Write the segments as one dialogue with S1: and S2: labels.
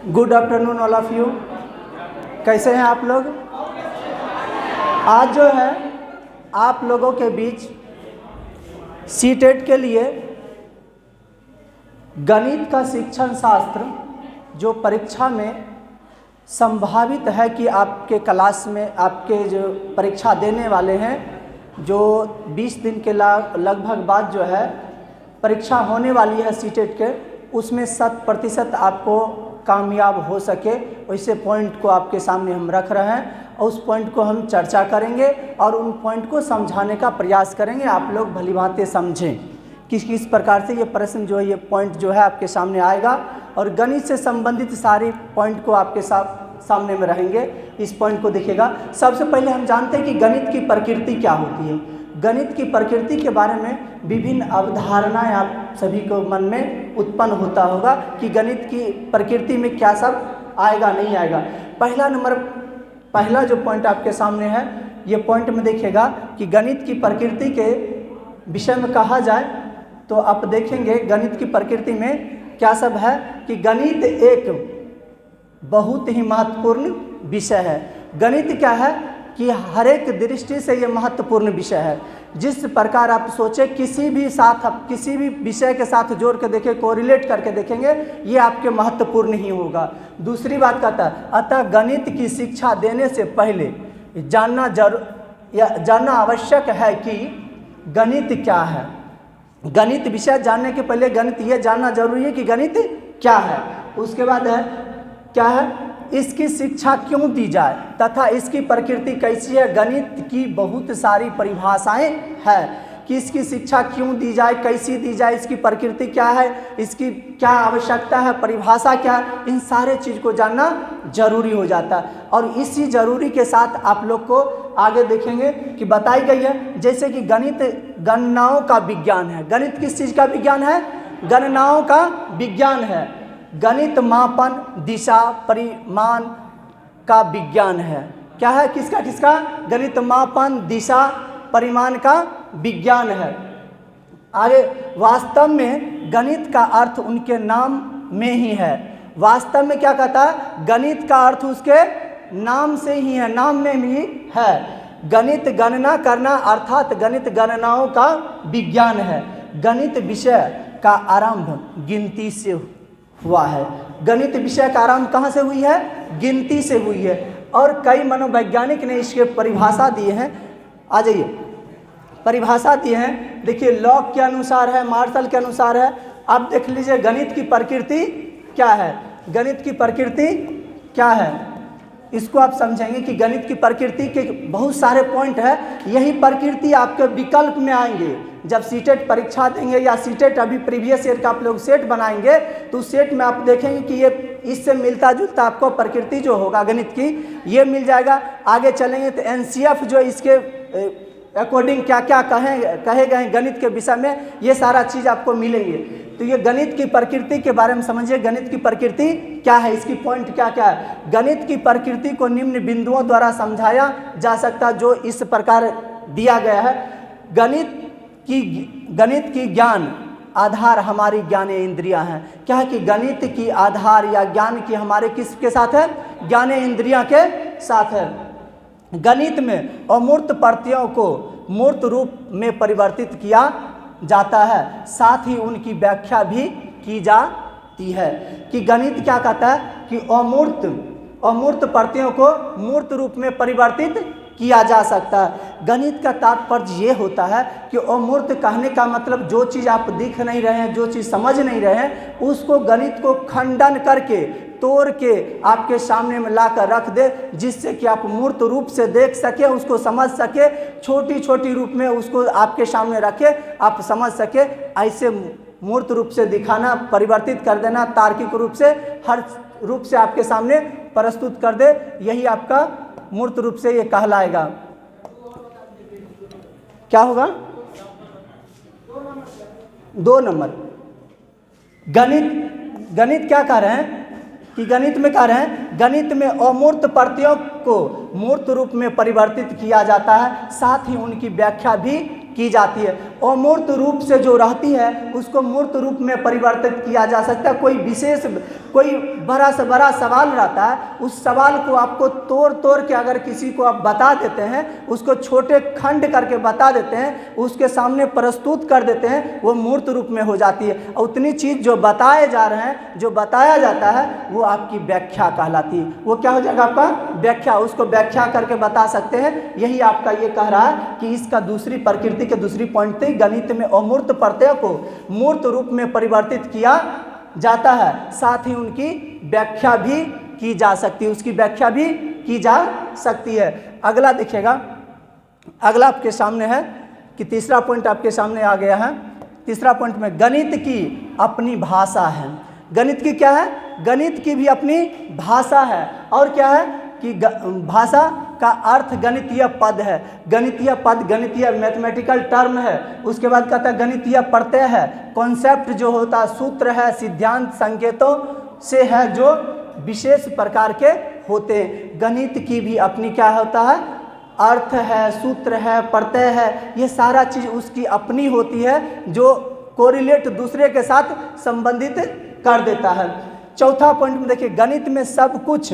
S1: Good afternoon all of you. कैसे हैं आप लोग? आज जो है आप लोगों के बीच सीटेट के लिए गणित का शिक्षण शास्त्र जो परीक्षा में संभावित है कि आपके क्लास में आपके जो परीक्षा देने वाले हैं, जो 20 दिन के लगभग बाद जो है परीक्षा होने वाली है सीटेट के, उसमें 100% आपको कामयाब हो सके वैसे पॉइंट को आपके सामने हम रख रहे हैं और उस पॉइंट को हम चर्चा करेंगे और उन पॉइंट को समझाने का प्रयास करेंगे। आप लोग भली भांति समझें किस प्रकार से ये प्रश्न जो है, ये पॉइंट जो है आपके सामने आएगा और गणित से संबंधित सारे पॉइंट को आपके सामने में रहेंगे। इस पॉइंट को देखिएगा। सबसे पहले हम जानते हैं कि गणित की प्रकृति क्या होती है। गणित की प्रकृति के बारे में विभिन्न अवधारणाएं आप सभी को मन में उत्पन्न होता होगा कि गणित की प्रकृति में क्या सब आएगा नहीं आएगा। पहला जो पॉइंट आपके सामने है, ये पॉइंट में देखिएगा कि गणित की प्रकृति के विषय में कहा जाए तो आप देखेंगे गणित की प्रकृति में क्या सब है कि गणित एक बहुत ही महत्वपूर्ण विषय है। गणित क्या है कि हर एक दृष्टि से ये महत्वपूर्ण विषय है। जिस प्रकार आप सोचे किसी भी विषय के साथ जोड़ के देखें, कोरिलेट करके देखेंगे, ये आपके महत्वपूर्ण ही होगा। दूसरी बात कहता है, अतः गणित की शिक्षा देने से पहले जानना आवश्यक है कि गणित क्या है। गणित विषय जानने के पहले गणित ये जानना जरूरी है कि गणित क्या है। उसके बाद है क्या है, इसकी शिक्षा क्यों दी जाए तथा इसकी प्रकृति कैसी है। गणित की बहुत सारी परिभाषाएं हैं कि इसकी शिक्षा क्यों दी जाए, कैसी दी जाए, इसकी प्रकृति क्या है, इसकी क्या आवश्यकता है, परिभाषा क्या है, इन सारे चीज़ को जानना जरूरी हो जाता है। और इसी जरूरी के साथ आप लोग को आगे देखेंगे कि बताई गई है जैसे कि गणित गणनाओं का विज्ञान है। गणित किस चीज़ का विज्ञान है? गणनाओं का विज्ञान है। गणित मापन, दिशा, परिमाण का विज्ञान है। क्या है? किसका? गणित मापन, दिशा, परिमाण का विज्ञान है। आगे वास्तव में गणित का अर्थ उनके नाम में ही है। वास्तव में क्या कहता है? गणित का अर्थ उसके नाम से ही है, नाम में भी है। गणित गणना करना अर्थात गणित गणनाओं का विज्ञान है। गणित विषय का आरंभ गिनती से हुआ है। गणित विषय का आरंभ कहाँ से हुई है? गिनती से हुई है। और कई मनोवैज्ञानिक ने इसके परिभाषा दिए हैं। आ जाइए, परिभाषा दिए हैं। देखिए, लॉक के अनुसार है, मार्शल के अनुसार है। अब देख लीजिए गणित की प्रकृति क्या है। गणित की प्रकृति क्या है इसको आप समझेंगे कि गणित की प्रकृति के बहुत सारे पॉइंट है। यही प्रकृति आपके विकल्प में आएंगे जब सीटेट परीक्षा देंगे या सीटेट अभी प्रीवियस ईयर का आप लोग सेट बनाएंगे तो उस सेट में आप देखेंगे कि ये इससे मिलता जुलता आपको प्रकृति जो होगा गणित की ये मिल जाएगा। आगे चलेंगे तो एनसीएफ जो इसके अकॉर्डिंग क्या क्या कहे गए गणित के विषय में, ये सारा चीज़ आपको मिलेंगे। तो ये गणित की प्रकृति के बारे में समझिए। गणित की प्रकृति क्या है, इसकी पॉइंट क्या क्या है। गणित की प्रकृति को निम्न बिंदुओं द्वारा समझाया जा सकता है जो इस प्रकार दिया गया है। गणित की ज्ञान आधार हमारी ज्ञानेय इंद्रियां हैं। क्या है कि गणित की आधार या ज्ञान की हमारे किसके साथ है? ज्ञानेय इंद्रियां के साथ है। गणित में अमूर्त प्रत्ययों को मूर्त रूप में परिवर्तित किया जाता है, साथ ही उनकी व्याख्या भी की जाती है। कि गणित क्या कहता है कि अमूर्त प्रत्ययों को मूर्त रूप में परिवर्तित किया जा सकता है। गणित का तात्पर्य ये होता है कि अमूर्त कहने का मतलब जो चीज़ आप दिख नहीं रहे हैं, जो चीज़ समझ नहीं रहे हैं, उसको गणित को खंडन करके तोड़ के आपके सामने में लाकर रख दे, जिससे कि आप मूर्त रूप से देख सके, उसको समझ सके, छोटी छोटी रूप में उसको आपके सामने रखे, आप समझ सके। ऐसे मूर्त रूप से दिखाना, परिवर्तित कर देना, तार्किक रूप से हर रूप से आपके सामने प्रस्तुत कर दे, यही आपका मूर्त रूप से ये कहलाएगा। क्या होगा? 2 नंबर। गणित क्या कह रहे हैं कि गणित में कह रहे हैं गणित में अमूर्त प्रत्ययों को मूर्त रूप में परिवर्तित किया जाता है, साथ ही उनकी व्याख्या भी की जाती है। अमूर्त रूप से जो रहती है उसको मूर्त रूप में परिवर्तित किया जा सकता है। कोई विशेष, कोई बड़ा से बड़ा सवाल रहता है, उस सवाल को आपको तोड़ तोड़ के अगर किसी को आप बता देते हैं, उसको छोटे खंड करके बता देते हैं, उसके सामने प्रस्तुत कर देते हैं, वो मूर्त रूप में हो जाती है। और उतनी चीज़ जो बताए जा रहे हैं, जो बताया जाता है, वो आपकी व्याख्या कहलाती है। वो क्या हो जाएगा? आपका व्याख्या। उसको व्याख्या करके बता सकते हैं। यही आपका ये कह रहा है कि इसका दूसरी प्रकृति के दूसरी पॉइंट थी, गणित में अमूर्त प्रत्यय को मूर्त रूप में परिवर्तित किया जाता है, साथ ही उनकी व्याख्या भी की जा सकती है, उसकी व्याख्या भी की जा सकती है। अगला देखिएगा, अगला आपके सामने है कि तीसरा पॉइंट आपके सामने आ गया है। तीसरा पॉइंट में गणित की अपनी भाषा है। गणित की क्या है? गणित की भी अपनी भाषा है। और क्या है कि भाषा का अर्थ गणितीय पद है। गणितीय पद गणितीय मैथमेटिकल टर्म है। उसके बाद कहता है गणितीय प्रत्यय है, कॉन्सेप्ट जो होता है, सूत्र है, सिद्धांत संकेतों से है जो विशेष प्रकार के होते हैं। गणित की भी अपनी क्या होता है? अर्थ है, सूत्र है, प्रत्यय है, ये सारा चीज़ उसकी अपनी होती है जो कोरिलेट दूसरे के साथ संबंधित कर देता है। चौथा पॉइंट में देखिए, गणित में सब कुछ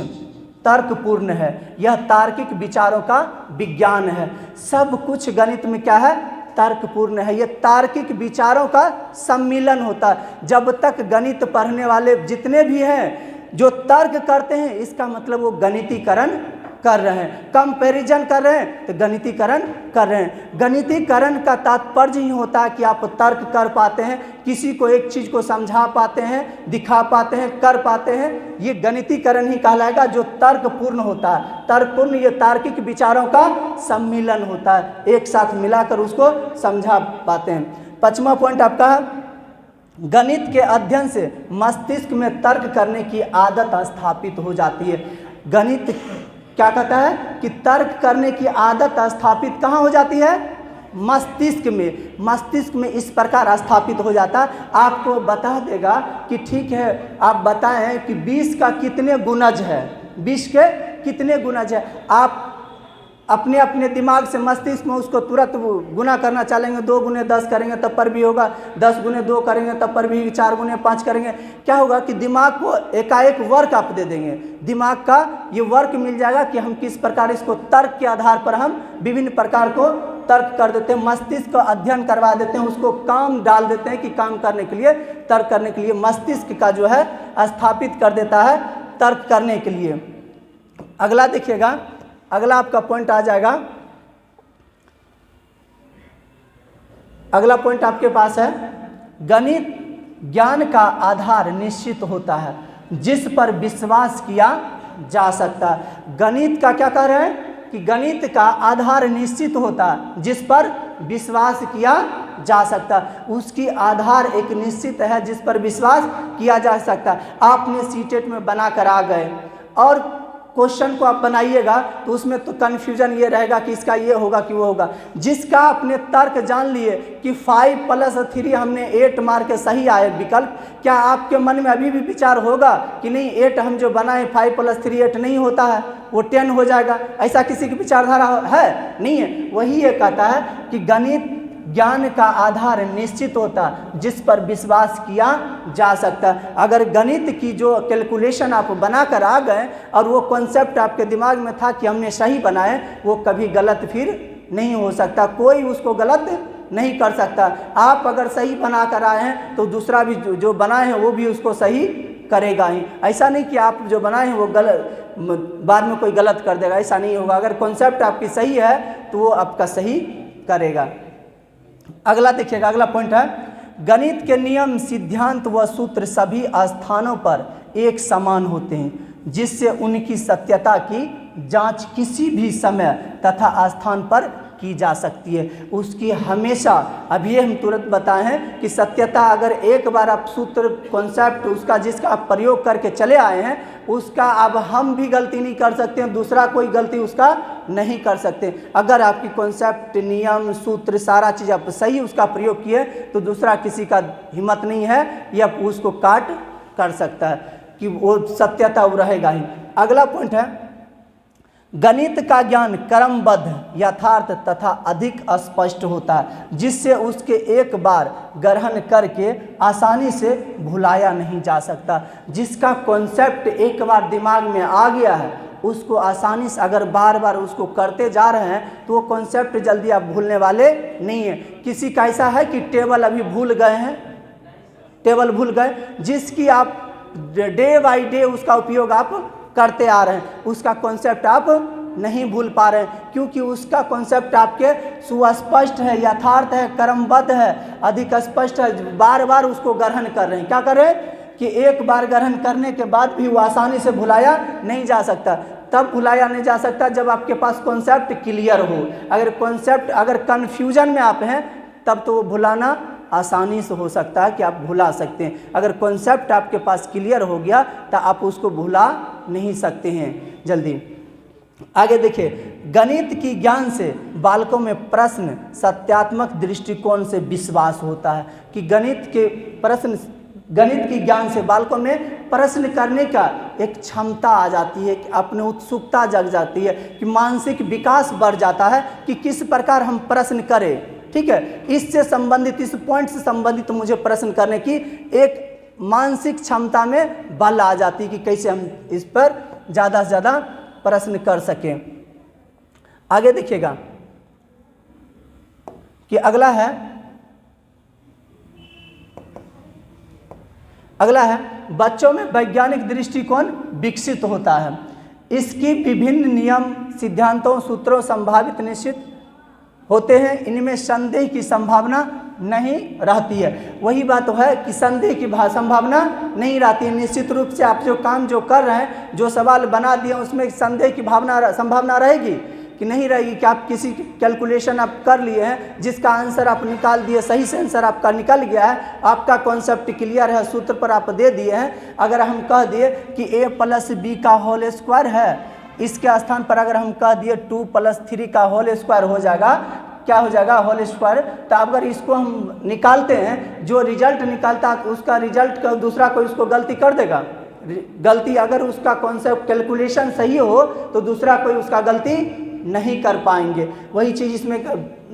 S1: तर्कपूर्ण है, यह तार्किक विचारों का विज्ञान है। सब कुछ गणित में क्या है? तर्कपूर्ण है, यह तार्किक विचारों का सम्मिलन होता है। जब तक गणित पढ़ने वाले जितने भी हैं जो तर्क करते हैं, इसका मतलब वो गणितीकरण कर रहे हैं, कंपैरिजन कर रहे हैं, तो गणितीकरण कर रहे हैं। गणितीकरण का तात्पर्य ही होता है कि आप तर्क कर पाते हैं, किसी को एक चीज़ को समझा पाते हैं, दिखा पाते हैं, कर पाते हैं, ये गणितीकरण ही कहलाएगा जो तर्कपूर्ण होता है। तर्कपूर्ण ये तार्किक विचारों का सम्मिलन होता है, एक साथ मिलाकर उसको समझा पाते हैं। पांचवा पॉइंट आपका है, गणित के अध्ययन से मस्तिष्क में तर्क करने की आदत स्थापित हो जाती है। गणित क्या कहता है कि तर्क करने की आदत स्थापित कहाँ हो जाती है? मस्तिष्क में। मस्तिष्क में इस प्रकार स्थापित हो जाता है, आपको बता देगा कि ठीक है, आप बताएं कि 20 का कितने गुणज है, 20 के कितने गुणज है। आप अपने अपने दिमाग से मस्तिष्क में उसको तुरंत गुना करना चलेंगे, 2 गुने 10 करेंगे तब पर भी होगा, 10 गुने 2 करेंगे तब पर भी, 4 गुने 5 करेंगे। क्या होगा कि दिमाग को एकाएक वर्क आप दे देंगे, दिमाग का ये वर्क मिल जाएगा कि हम किस प्रकार इसको तर्क के आधार पर हम विभिन्न प्रकार को तर्क कर देते हैं, मस्तिष्क का अध्ययन करवा देते हैं, उसको काम डाल देते हैं कि काम करने के लिए, तर्क करने के लिए मस्तिष्क का जो है स्थापित कर देता है तर्क करने के लिए। अगला देखिएगा, अगला आपका पॉइंट आ जाएगा, अगला पॉइंट आपके पास है, गणित ज्ञान का आधार निश्चित होता है जिस पर विश्वास किया जा सकता है। गणित का क्या कह रहे हैं कि गणित का आधार निश्चित होता है जिस पर विश्वास किया जा सकता है। उसकी आधार एक निश्चित है जिस पर विश्वास किया जा सकता है। आपने सीटेट में बनाकर आ गए और क्वेश्चन को आप बनाइएगा तो उसमें तो कन्फ्यूजन ये रहेगा कि इसका ये होगा कि वो होगा। जिसका आपने तर्क जान लिए कि 5 + 3 हमने 8 मार के सही आए विकल्प, क्या आपके मन में अभी भी विचार होगा कि नहीं 8 हम जो बनाए 5 + 3 8 नहीं होता है, वो 10 हो जाएगा? ऐसा किसी की विचारधारा है? नहीं है। वही ये कहता है कि गणित ज्ञान का आधार निश्चित होता जिस पर विश्वास किया जा सकता है। अगर गणित की जो कैलकुलेशन आप बनाकर आ गए और वो कॉन्सेप्ट आपके दिमाग में था कि हमने सही बनाए, वो कभी गलत फिर नहीं हो सकता, कोई उसको गलत नहीं कर सकता। आप अगर सही बना कर आए हैं तो दूसरा भी जो बनाए हैं वो भी उसको सही करेगा ही। ऐसा नहीं कि आप जो बनाए हैं वो गलत बाद में कोई गलत कर देगा, ऐसा नहीं होगा। अगर कॉन्सेप्ट आपकी सही है तो वो आपका सही करेगा। अगला देखिएगा, अगला पॉइंट है, गणित के नियम, सिद्धांत व सूत्र सभी स्थानों पर एक समान होते हैं जिससे उनकी सत्यता की जांच किसी भी समय तथा स्थान पर की जा सकती है। उसकी हमेशा, अभी हम तुरंत बताए हैं कि सत्यता अगर एक बार आप सूत्र कॉन्सेप्ट उसका जिसका आप प्रयोग करके चले आए हैं, उसका अब हम भी गलती नहीं कर सकते हैं, दूसरा कोई गलती उसका नहीं कर सकते। अगर आपकी कॉन्सेप्ट, नियम, सूत्र सारा चीज़ आप सही उसका प्रयोग किए तो दूसरा किसी का हिम्मत नहीं है या उसको काट कर सकता है कि वो सत्यता वो रहेगा ही। अगला पॉइंट है, गणित का ज्ञान क्रमबद्ध, यथार्थ तथा अधिक स्पष्ट होता है, जिससे उसके एक बार ग्रहण करके आसानी से भुलाया नहीं जा सकता। जिसका कॉन्सेप्ट एक बार दिमाग में आ गया है, उसको आसानी से अगर बार बार उसको करते जा रहे हैं तो वो कॉन्सेप्ट जल्दी आप भूलने वाले नहीं है। किसी का ऐसा है कि टेबल अभी भूल गए हैं, टेबल भूल गए, जिसकी आप डे बाई डे उसका उपयोग आप करते आ रहे हैं, उसका कॉन्सेप्ट आप नहीं भूल पा रहे हैं, क्योंकि उसका कॉन्सेप्ट आपके सुस्पष्ट है, यथार्थ है, क्रमबद्ध है, अधिक स्पष्ट है। बार बार उसको ग्रहण कर रहे हैं। क्या कर रहे हैं कि एक बार ग्रहण करने के बाद भी वो आसानी से भुलाया नहीं जा सकता। तब भुलाया नहीं जा सकता जब आपके पास कॉन्सेप्ट क्लियर हो। अगर कॉन्सेप्ट अगर कन्फ्यूजन में आप हैं तब तो वो भुलाना आसानी से हो सकता है कि आप भुला सकते हैं। अगर कॉन्सेप्ट आपके पास क्लियर हो गया तो आप उसको भुला नहीं सकते हैं जल्दी। आगे देखिए, गणित की ज्ञान से बालकों में प्रश्न सत्यात्मक दृष्टिकोण से विश्वास होता है कि गणित की ज्ञान से बालकों में प्रश्न करने का एक क्षमता आ जाती है, कि अपने उत्सुकता जग जाती है, कि मानसिक विकास बढ़ जाता है कि किस प्रकार हम प्रश्न करें। ठीक है, इससे संबंधित, इस पॉइंट से संबंधित मुझे प्रश्न करने की एक मानसिक क्षमता में बल आ जाती है कि कैसे हम इस पर ज़्यादा से ज़्यादा प्रश्न कर सकें। आगे देखिएगा कि अगला है बच्चों में वैज्ञानिक दृष्टिकोण विकसित होता है। इसकी विभिन्न नियम, सिद्धांतों, सूत्रों संभावित निश्चित होते हैं, इनमें संदेह की संभावना नहीं रहती है। वही बात है कि संदेह की संभावना नहीं रहती है। निश्चित रूप से आप जो काम जो कर रहे हैं, जो सवाल बना दिए, उसमें संदेह की संभावना रहेगी कि नहीं रहेगी। कि आप किसी कैलकुलेशन आप कर लिए हैं, जिसका आंसर आप निकाल दिए, सही से आंसर आपका निकल गया है, आपका कॉन्सेप्ट क्लियर है, सूत्र पर आप दे दिए हैं। अगर हम कह दिए कि a + b का होल स्क्वायर है, इसके स्थान पर अगर हम कह दिए 2 + 3 का होल स्क्वायर हो जाएगा, क्या हो जाएगा, होल स्क्वायर। तो अगर इसको हम निकालते हैं, जो रिजल्ट निकालता है उसका रिजल्ट का दूसरा कोई उसको गलती कर देगा। गलती अगर उसका कॉन्सेप्ट कैलकुलेशन सही हो तो दूसरा कोई उसका गलती नहीं कर पाएंगे। वही चीज़ इसमें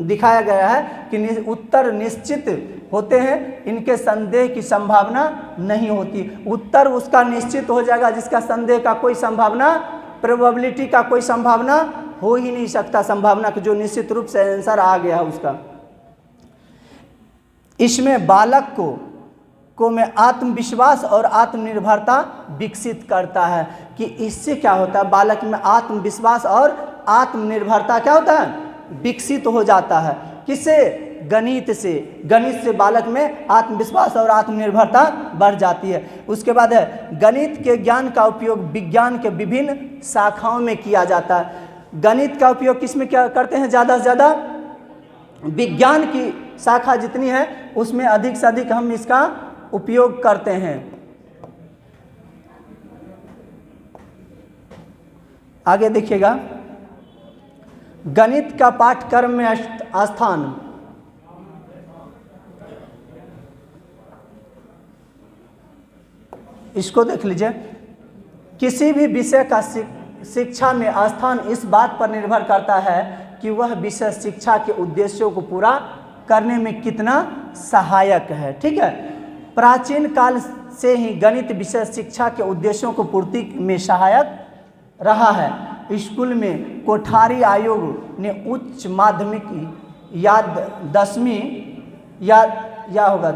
S1: दिखाया गया है कि उत्तर निश्चित होते हैं, इनके संदेह की संभावना नहीं होती। उत्तर उसका निश्चित हो जाएगा जिसका संदेह का कोई संभावना, प्रोबेबिलिटी का कोई संभावना हो ही नहीं सकता। संभावना को जो निश्चित रूप से आंसर आ गया है उसका। इसमें बालक को में आत्मविश्वास और आत्मनिर्भरता विकसित करता है कि इससे क्या होता है, बालक में आत्मविश्वास और आत्मनिर्भरता क्या होता है, विकसित हो जाता है। किससे, गणित से। गणित से बालक में आत्मविश्वास और आत्मनिर्भरता बढ़ जाती है। उसके बाद है गणित के ज्ञान का उपयोग विज्ञान के विभिन्न शाखाओं में किया जाता है। गणित का उपयोग किस में क्या करते हैं, ज़्यादा से ज़्यादा विज्ञान की शाखा जितनी है उसमें अधिक से अधिक हम इसका उपयोग करते हैं। आगे देखिएगा, गणित का पाठ्यक्रम में स्थान। इसको देख लीजिए, किसी भी विषय का शिक्षा में स्थान इस बात पर निर्भर करता है कि वह विषय शिक्षा के उद्देश्यों को पूरा करने में कितना सहायक है। ठीक है, प्राचीन काल से ही गणित विषय शिक्षा के उद्देश्यों को पूर्ति में सहायक रहा है। स्कूल में कोठारी आयोग ने उच्च माध्यमिक या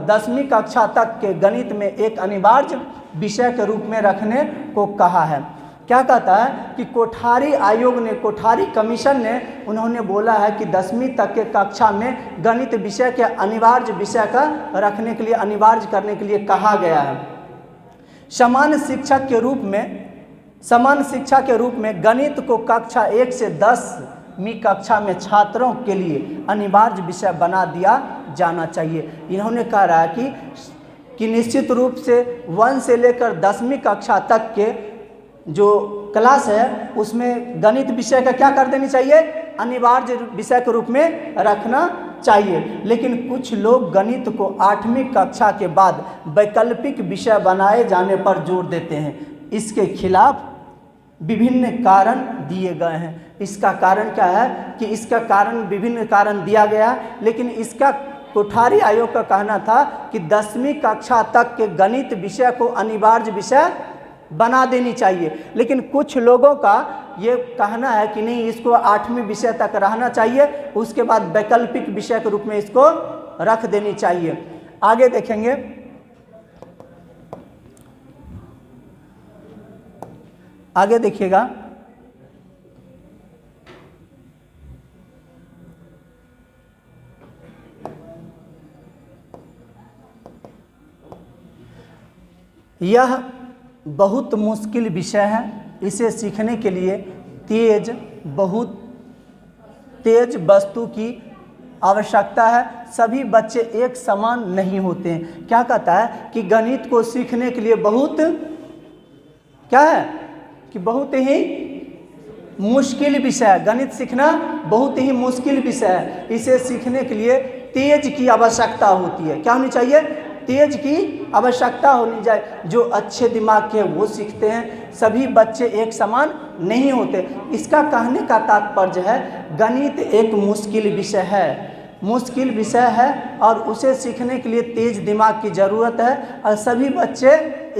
S1: 10वीं कक्षा तक के गणित में एक अनिवार्य विषय के रूप में रखने को कहा है। क्या कहता है कि कोठारी आयोग ने, कोठारी कमीशन ने, उन्होंने बोला है कि 10वीं तक के कक्षा में गणित विषय के अनिवार्य विषय का रखने के लिए, अनिवार्य करने के लिए कहा गया है। समान शिक्षा के रूप में गणित को कक्षा 1 से 10वीं कक्षा में छात्रों के लिए अनिवार्य विषय बना दिया जाना चाहिए। इन्होंने कहा रहा है कि निश्चित रूप से 1 से लेकर 10वीं कक्षा तक के जो क्लास है उसमें गणित विषय का क्या कर देनी चाहिए, अनिवार्य विषय के रूप में रखना चाहिए। लेकिन कुछ लोग गणित को 8वीं कक्षा के बाद वैकल्पिक विषय बनाए जाने पर जोर देते हैं। इसके खिलाफ विभिन्न कारण दिए गए हैं। इसका कारण क्या है कि इसका कारण विभिन्न कारण दिया गया है, लेकिन इसका कोठारी आयोग का कहना था कि 10वीं कक्षा तक के गणित विषय को अनिवार्य विषय बना देनी चाहिए। लेकिन कुछ लोगों का ये कहना है कि नहीं, इसको 8वीं विषय तक रहना चाहिए, उसके बाद वैकल्पिक विषय के रूप में इसको रख देनी चाहिए। आगे देखेंगे, आगे देखिएगा, यह बहुत मुश्किल विषय है। इसे सीखने के लिए बहुत तेज वस्तु की आवश्यकता है। सभी बच्चे एक समान नहीं होते हैं। क्या कहता है कि गणित को सीखने के लिए बहुत क्या है कि बहुत ही मुश्किल विषय है। गणित सीखना बहुत ही मुश्किल विषय है। इसे सीखने के लिए तेज की आवश्यकता होती है। क्या होनी चाहिए? तेज की आवश्यकता होनी चाहिए। जो अच्छे दिमाग के वो सीखते हैं, सभी बच्चे एक समान नहीं होते। इसका कहने का तात्पर्य है गणित एक मुश्किल विषय है, मुश्किल विषय है और उसे सीखने के लिए तेज दिमाग की ज़रूरत है और सभी बच्चे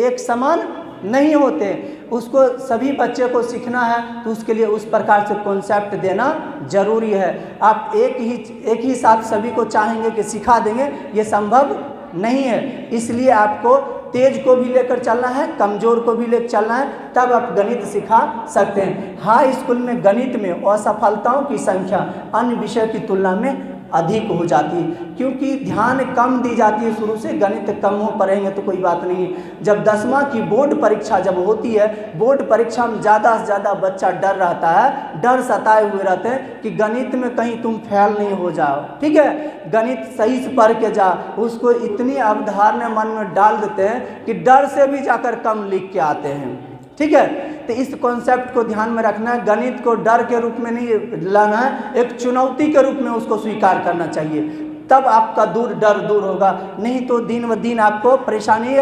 S1: एक समान नहीं होते। उसको सभी बच्चे को सीखना है तो उसके लिए उस प्रकार से कॉन्सेप्ट देना जरूरी है। आप एक ही साथ सभी को चाहेंगे कि सिखा देंगे, ये संभव नहीं है। इसलिए आपको तेज को भी लेकर चलना है, कमज़ोर को भी लेकर चलना है, तब आप गणित सिखा सकते हैं। हाई स्कूल में गणित में असफलताओं की संख्या अन्य विषय की तुलना में अधिक हो जाती है, क्योंकि ध्यान कम दी जाती है। शुरू से गणित कम हो पढ़ेंगे तो कोई बात नहीं है। जब 10वां की बोर्ड परीक्षा जब होती है, बोर्ड परीक्षा में ज़्यादा से ज़्यादा बच्चा डर रहता है, डर सताए हुए रहते हैं कि गणित में कहीं तुम फेल नहीं हो जाओ। ठीक है, गणित सही से पढ़ के जा। उसको इतनी अवधारणा मन में डाल देते हैं कि डर से भी जाकर कम लिख के आते हैं। ठीक है, तो इस कॉन्सेप्ट को ध्यान में रखना है। गणित को डर के रूप में नहीं लाना है, एक चुनौती के रूप में उसको स्वीकार करना चाहिए, तब आपका डर दूर होगा। नहीं तो दिन व दिन आपको परेशानी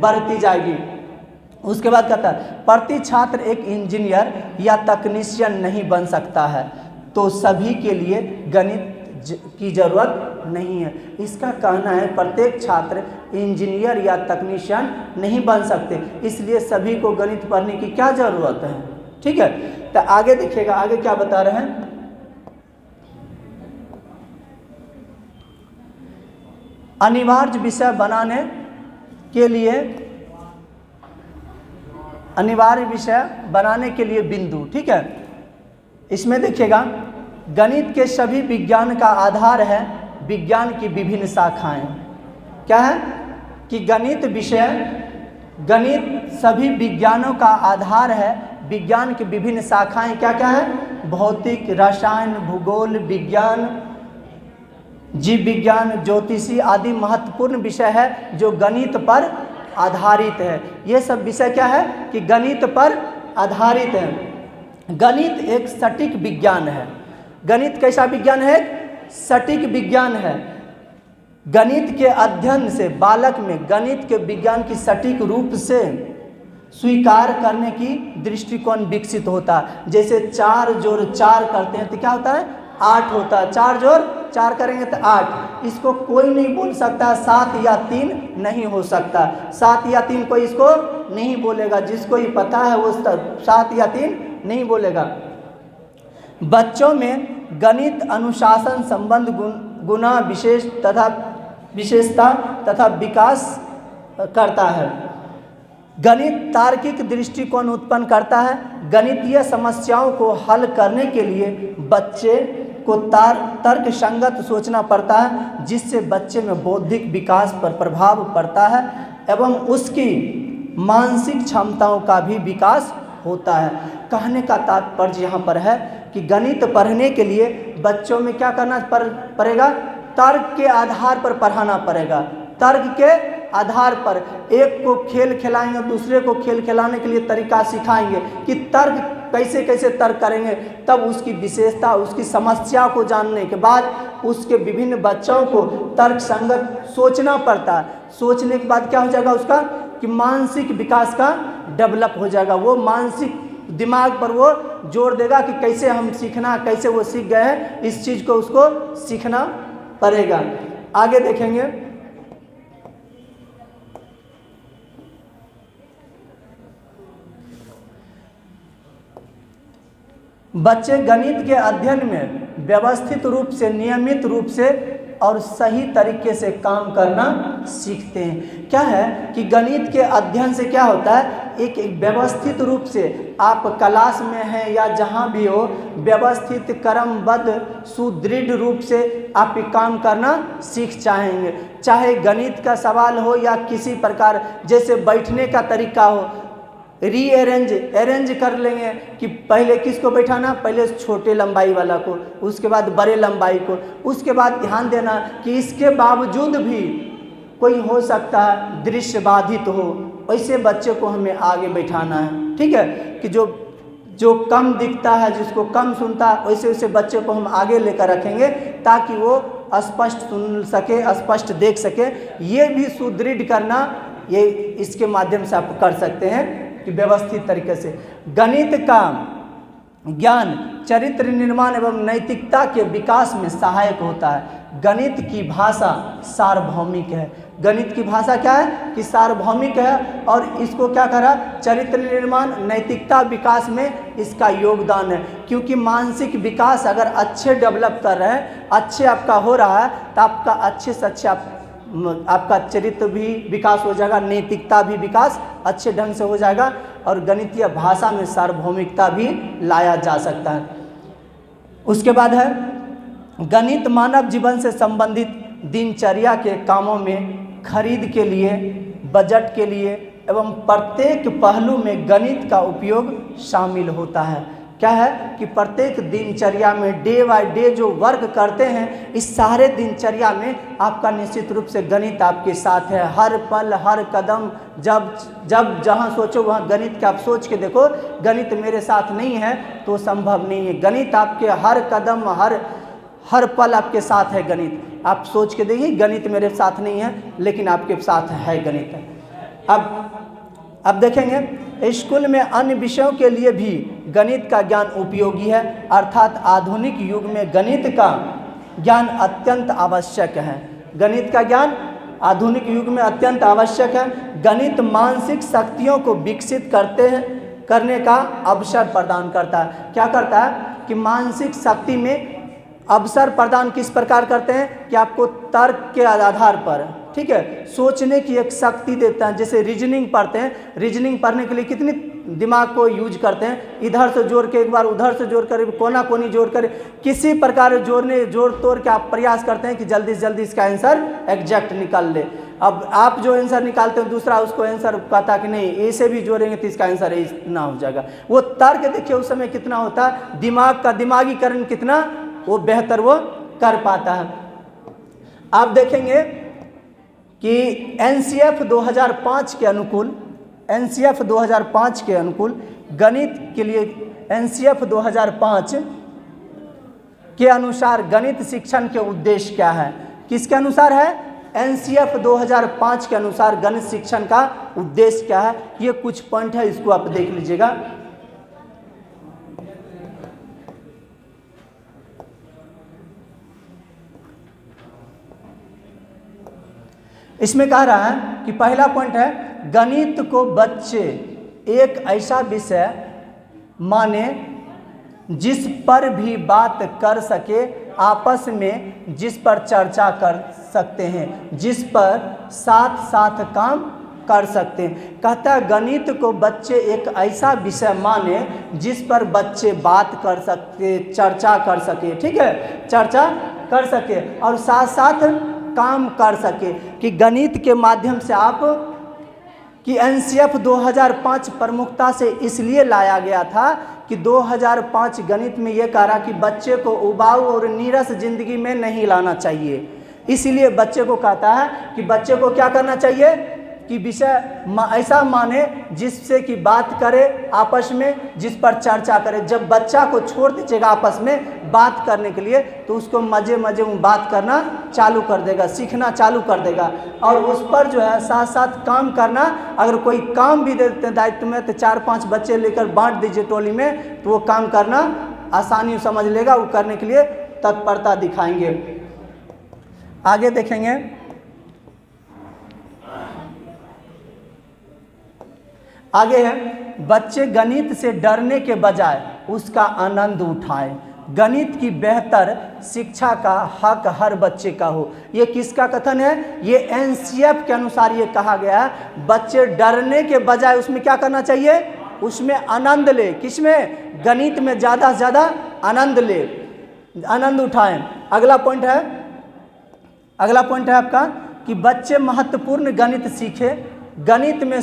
S1: बढ़ती जाएगी। उसके बाद कहता है प्रति छात्र एक इंजीनियर या तकनीशियन नहीं बन सकता है, तो सभी के लिए गणित की जरूरत नहीं है। इसका कहना है प्रत्येक छात्र इंजीनियर या तकनीशियन नहीं बन सकते, इसलिए सभी को गणित पढ़ने की क्या जरूरत है। ठीक है, तो आगे देखिएगा, आगे क्या बता रहे हैं। अनिवार्य विषय बनाने के लिए, अनिवार्य विषय बनाने के लिए बिंदु। ठीक है, इसमें देखिएगा गणित के सभी विज्ञान का आधार है विज्ञान की विभिन्न शाखाएं। क्या है कि गणित विषय, गणित सभी विज्ञानों का आधार है। विज्ञान की विभिन्न शाखाएं क्या क्या है? भौतिक, रसायन, भूगोल विज्ञान, जीव विज्ञान, ज्योतिषी आदि महत्वपूर्ण विषय है जो गणित पर आधारित है। ये सब विषय क्या है कि गणित पर आधारित है। गणित एक सटीक विज्ञान है। गणित कैसा विज्ञान है? सटीक विज्ञान है। गणित के अध्ययन से बालक में गणित के विज्ञान की सटीक रूप से स्वीकार करने की दृष्टिकोण विकसित होता है। जैसे 4 जोड़ 4 करते हैं तो क्या होता है? 8 होता है। 4 जोड़ 4 करेंगे तो 8। इसको कोई नहीं बोल सकता 7 या 3 नहीं हो सकता। 7 या 3 कोई इसको नहीं बोलेगा। जिसको ये पता है वो 7 या 3 नहीं बोलेगा। बच्चों में गणित अनुशासन, संबंध, गुणा, विशेषता तथा विकास करता है। गणित तार्किक दृष्टिकोण उत्पन्न करता है। गणितीय समस्याओं को हल करने के लिए बच्चे को तर्क संगत सोचना पड़ता है, जिससे बच्चे में बौद्धिक विकास पर प्रभाव पड़ता है एवं उसकी मानसिक क्षमताओं का भी विकास होता है। कहने का तात्पर्य यहाँ पर है कि गणित पढ़ने के लिए बच्चों में क्या करना पड़ेगा? तर्क के आधार पर पढ़ाना पड़ेगा। तर्क के आधार पर एक को खेल खिलाएंगे, दूसरे को खेल खिलाने के लिए तरीका सिखाएंगे कि तर्क कैसे कैसे तर्क करेंगे। तब उसकी विशेषता, उसकी समस्या को जानने के बाद उसके विभिन्न बच्चों को तर्क संगत सोचना पड़ता है। सोचने के बाद क्या हो जाएगा उसका कि मानसिक विकास का डेवलप हो जाएगा। वो मानसिक दिमाग पर वो जोर देगा कि कैसे हम सीखना, कैसे वो सीख गए हैं, इस चीज़ को उसको सीखना पड़ेगा। आगे देखेंगे, बच्चे गणित के अध्ययन में व्यवस्थित रूप से, नियमित रूप से और सही तरीके से काम करना सीखते हैं। क्या है कि गणित के अध्ययन से क्या होता है, एक व्यवस्थित रूप से आप क्लास में हैं या जहाँ भी हो, व्यवस्थित क्रमबद्ध सुदृढ़ रूप से आप ये काम करना सीख जाएंगे। चाहे गणित का सवाल हो या किसी प्रकार, जैसे बैठने का तरीका हो, अरेंज कर लेंगे कि पहले किसको बैठाना, पहले छोटे लंबाई वाला को, उसके बाद बड़े लंबाई को, उसके बाद ध्यान देना कि इसके बावजूद भी कोई हो सकता है दृश्य बाधित हो, वैसे बच्चे को हमें आगे बैठाना है। ठीक है, कि जो कम दिखता है, जिसको कम सुनता है, वैसे वैसे बच्चे को हम आगे लेकर रखेंगे ताकि वो स्पष्ट सुन सके, स्पष्ट देख सके। ये भी सुदृढ़ करना, ये इसके माध्यम से आप कर सकते हैं कि व्यवस्थित तरीके से। गणित का ज्ञान चरित्र निर्माण एवं नैतिकता के विकास में सहायक होता है। गणित की भाषा सार्वभौमिक है। गणित की भाषा क्या है कि सार्वभौमिक है, और इसको क्या करा, चरित्र निर्माण, नैतिकता विकास में इसका योगदान है। क्योंकि मानसिक विकास अगर अच्छे डेवलप कर रहे हैं, अच्छे आपका हो रहा है, तो आपका अच्छे से अच्छा आपका चरित्र भी विकास हो जाएगा, नैतिकता भी विकास अच्छे ढंग से हो जाएगा, और गणितीय भाषा में सार्वभौमिकता भी लाया जा सकता है। उसके बाद है गणित मानव जीवन से संबंधित दिनचर्या के कामों में खरीद के लिए, बजट के लिए एवं प्रत्येक पहलू में गणित का उपयोग शामिल होता है। क्या है कि प्रत्येक दिनचर्या में डे बाय डे जो वर्क करते हैं, इस सारे दिनचर्या में आपका निश्चित रूप से गणित आपके साथ है। हर पल, हर कदम, जब जहाँ सोचो वहाँ गणित का आप सोच के देखो, गणित मेरे साथ नहीं है तो संभव नहीं है। गणित आपके हर कदम, हर पल आपके साथ है गणित। आप सोच के देखिए, गणित मेरे साथ नहीं है लेकिन आपके साथ है गणित। अब देखेंगे, स्कूल में अन्य विषयों के लिए भी गणित का ज्ञान उपयोगी है, अर्थात आधुनिक युग में गणित का ज्ञान अत्यंत आवश्यक है। गणित का ज्ञान आधुनिक युग में अत्यंत आवश्यक है। गणित मानसिक शक्तियों को विकसित करने का अवसर प्रदान करता है। क्या करता है कि मानसिक शक्ति में अवसर प्रदान किस प्रकार करते हैं कि आपको तर्क के आधार पर, ठीक है, सोचने की एक शक्ति देता है। जैसे रीजनिंग पढ़ते हैं, रीजनिंग पढ़ने के लिए कितनी दिमाग को यूज करते हैं, इधर से जोड़ के एक बार उधर से जोड़ कर, कोना कोनी जोड़ कर, किसी प्रकार जोड़ तोड़ के आप प्रयास करते हैं कि जल्दी से जल्दी इसका आंसर एग्जैक्ट निकाल ले। अब आप जो आंसर निकालते हैं, दूसरा उसको आंसर कहता कि नहीं ऐसे भी जोड़ेंगे तो इसका आंसर इतना हो जाएगा। वो तर्क देखिए उस समय कितना होता है, दिमाग का दिमागीकरण कितना वो बेहतर वो कर पाता है। आप देखेंगे कि एनसीएफ 2005 के अनुकूल, एनसीएफ 2005 के अनुकूल गणित के लिए, एनसीएफ 2005 के अनुसार गणित शिक्षण के उद्देश्य क्या है, किसके अनुसार है, एनसीएफ 2005 के अनुसार गणित शिक्षण का उद्देश्य क्या है। ये कुछ पॉइंट है, इसको आप देख लीजिएगा। इसमें कह रहा है कि पहला पॉइंट है, गणित को बच्चे एक ऐसा विषय माने जिस पर भी बात कर सके, आपस में जिस पर चर्चा कर सकते हैं, जिस पर साथ साथ काम कर सकते हैं। कहता है गणित को बच्चे एक ऐसा विषय माने जिस पर बच्चे बात कर सकते, चर्चा कर सके, ठीक है, चर्चा कर सके और साथ साथ काम कर सके। कि गणित के माध्यम से आप, कि एनसीएफ 2005 प्रमुखता से इसलिए लाया गया था कि 2005 गणित में ये कह रहा कि बच्चे को उबाऊ और नीरस जिंदगी में नहीं लाना चाहिए। इसीलिए बच्चे को कहता है कि बच्चे को क्या करना चाहिए, कि विषय ऐसा माने जिससे कि बात करे आपस में, जिस पर चर्चा करे। जब बच्चा को छोड़ दीजिएगा आपस में बात करने के लिए तो उसको मज़े मज़े में बात करना चालू कर देगा, सीखना चालू कर देगा। और उस पर जो है साथ साथ काम करना, अगर कोई काम भी दे देते हैं दायित्व में तो 4-5 बच्चे लेकर बांट दीजिए टोली में, तो वो काम करना आसानी समझ लेगा, वो करने के लिए तत्परता दिखाएंगे। आगे देखेंगे, आगे है बच्चे गणित से डरने के बजाय उसका आनंद उठाएं। गणित की बेहतर शिक्षा का हक हर बच्चे का हो। ये किसका कथन है? ये एनसीएफ के अनुसार ये कहा गया है, बच्चे डरने के बजाय उसमें क्या करना चाहिए? उसमें आनंद ले। किसमें? गणित में ज़्यादा से ज़्यादा आनंद ले, आनंद उठाएं। अगला पॉइंट है आपका कि बच्चे महत्वपूर्ण गणित सीखे। गणित में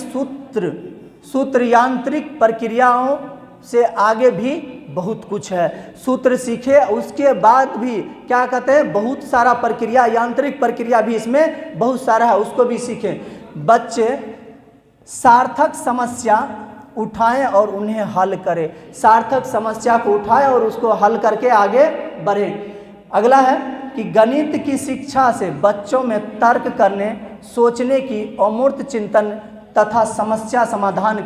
S1: सूत्र यांत्रिक प्रक्रियाओं से आगे भी बहुत कुछ है। सूत्र सीखे, उसके बाद भी क्या कहते हैं, बहुत सारा प्रक्रिया, यांत्रिक प्रक्रिया भी इसमें बहुत सारा है, उसको भी सीखें। बच्चे सार्थक समस्या उठाएं और उन्हें हल करें। सार्थक समस्या को उठाएं और उसको हल करके आगे बढ़ें। अगला है कि गणित की शिक्षा से बच्चों में तर्क करने, सोचने की अमूर्त चिंतन तथा समस्या समाधान